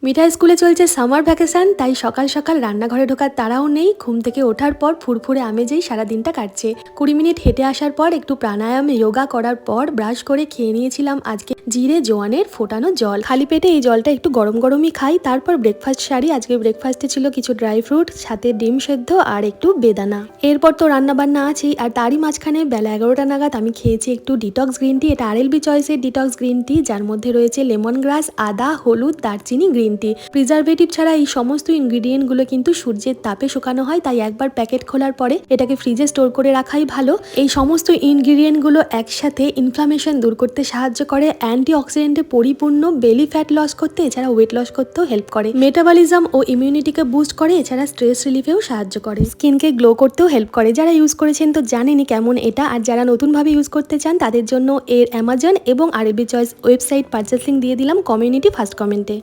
মিঠা স্কুলে চলছে সামার ভ্যাকেশন, তাই সকাল সকাল রান্নাঘরে ঢোকার তাড়াও নেই। ঘুম থেকে ওঠার পর ফুরফুরে আমেজেই সারা দিনটা কাটছে। 20 মিনিট হেঁটে আসার পর একটু প্রাণায়াম যোগা করার পর ব্রাশ করে খেয়ে নিয়েছিলাম আজকে জিরে জোয়ানের ফোটানো জল। খালি পেটে এই জলটা একটু গরম গরমই খাই, তারপর ব্রেকফাস্ট সারি। আজকে ব্রেকফাস্টে ছিল কিছু ড্রাই ফ্রুট, সাথে ডিম সেদ্ধ আর একটু বেদানা। এরপর তো রান্না বান্না আছেই, আর তারই মাঝখানে বেলা 11টা নাগাদ আমি খেয়েছি একটু ডিটক্স গ্রিন টি। এটা RLB চয়েসের ডিটক্স গ্রিন টি, যার মধ্যে রয়েছে লেমন গ্রাস, আদা, হলুদ, দারচিনি, গ্রিন টি। প্রিজারভেটিভ ছাড়া এই সমস্ত ইনগ্রিডিয়েন্ট গুলো কিন্তু সূর্যের তাপে শুকানো হয়, তাই একবার প্যাকেট খোলার পরে এটাকে ফ্রিজে স্টোর করে রাখাই ভালো। এই সমস্ত ইনগ্রিডিয়েন্ট গুলো একসাথে ইনফ্লামেশন দূর করতে সাহায্য করে, অ্যান্টিঅক্সিডেন্টে পরিপূর্ণ, বেলি ফ্যাট লস করতে, এছাড়া ওয়েট লস করতেও হেল্প করে, মেটাবলিজম ও ইমিউনিটিকে বুস্ট করে, এছাড়া স্ট্রেস রিলিফেও সাহায্য করে, স্কিনকে গ্লো করতেও হেল্প করে। যারা ইউজ করেছেন তো জানেনই কেমন এটা, আর যারা নতুনভাবে ইউজ করতে চান তাদের জন্য এর অ্যামাজন এবং RLB choice website purchase link দিয়ে দিলাম কমিউনিটি ফার্স্ট কমেন্টে।